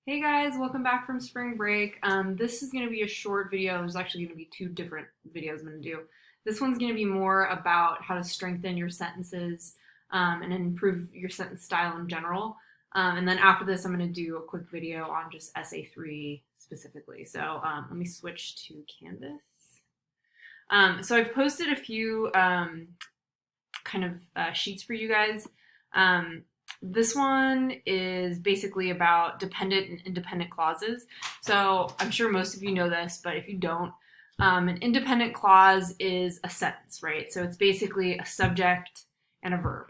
Hey guys, welcome back from spring break. This is going to be a short video. There's actually going to be two different videos I'm going to do. This one's going to be more about how to strengthen your sentences and improve your sentence style in general. And then after this, I'm going to do a quick video on just Essay 3 specifically. So let me switch to Canvas. So I've posted a few kind of sheets for you guys. This one is basically about dependent and independent clauses. So I'm sure most of you know this, but if you don't, an independent clause is a sentence, right? So it's basically a subject and a verb.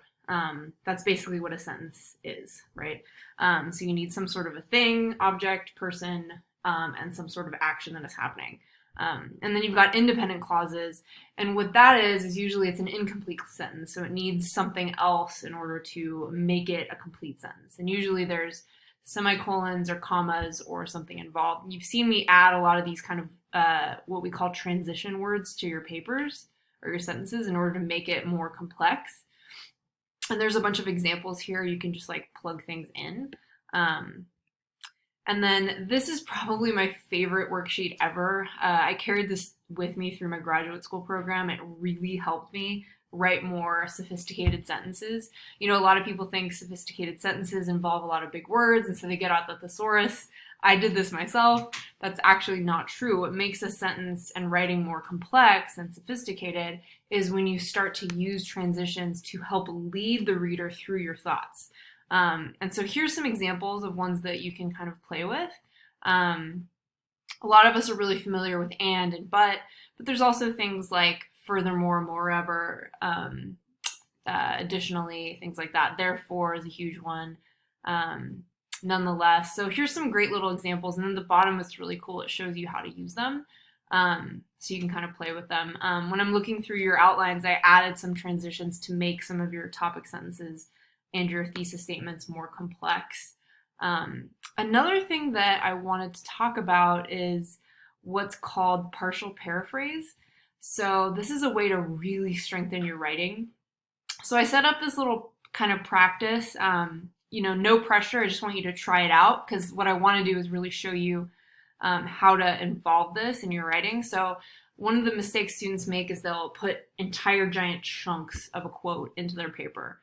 That's basically what a sentence is, right? So you need some sort of a thing, object, person, and some sort of action that is happening. And then you've got independent clauses, and what that is usually it's an incomplete sentence, so it needs something else in order to make it a complete sentence. And usually there's semicolons or commas or something involved. You've seen me add a lot of these kind of what we call transition words to your papers or your sentences in order to make it more complex. And there's a bunch of examples here. You can just like plug things in. And then this is probably my favorite worksheet ever. I carried this with me through my graduate school program. It really helped me write more sophisticated sentences. You know, a lot of people think sophisticated sentences involve a lot of big words, and so they get out the thesaurus. I did this myself. That's actually not true. What makes a sentence and writing more complex and sophisticated is when you start to use transitions to help lead the reader through your thoughts. And so here's some examples of ones that you can kind of play with. A lot of us are really familiar with and but there's also things like furthermore, moreover, additionally, things like that. Therefore is a huge one. Nonetheless. So here's some great little examples, and then the bottom is really cool. It shows you how to use them. So you can kind of play with them. When I'm looking through your outlines, I added some transitions to make some of your topic sentences and your thesis statements more complex. Another thing that I wanted to talk about is what's called partial paraphrase. So this is a way to really strengthen your writing. So I set up this little kind of practice, no pressure. I just want you to try it out because what I want to do is really show you how to involve this in your writing. So one of the mistakes students make is they'll put entire giant chunks of a quote into their paper.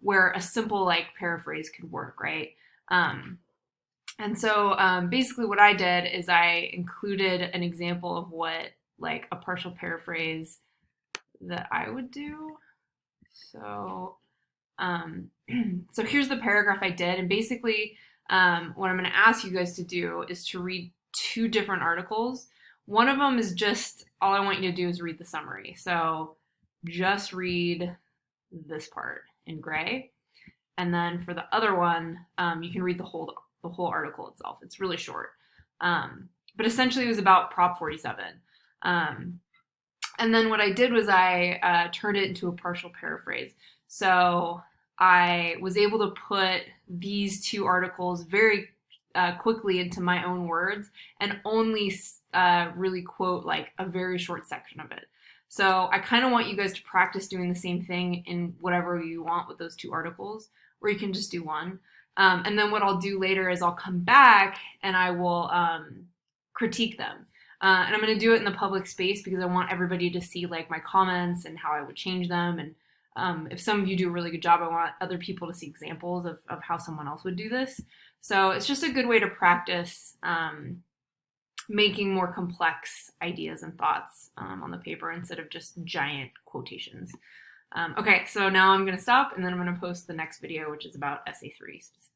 Where a simple like paraphrase could work, right? And so basically what I did is I included an example of what like a partial paraphrase that I would do. So so here's the paragraph I did, and basically what I'm going to ask you guys to do is to read two different articles. One of them is just all I want you to do is read the summary. So just read this part in gray, and then for the other one, you can read the whole article itself. It's really short, but essentially it was about Prop 47. And then what I did was I turned it into a partial paraphrase. So I was able to put these two articles very quickly into my own words and only really quote like a very short section of it. So I kind of want you guys to practice doing the same thing in whatever you want with those two articles, or you can just do one. And then what I'll do later is I'll come back and I will critique them. And I'm going to do it in the public space because I want everybody to see like my comments and how I would change them. And if some of you do a really good job, I want other people to see examples of how someone else would do this. So it's just a good way to practice making more complex ideas and thoughts on the paper instead of just giant quotations. Okay, so now I'm going to stop, and then I'm going to post the next video, which is about Essay 3 specifically.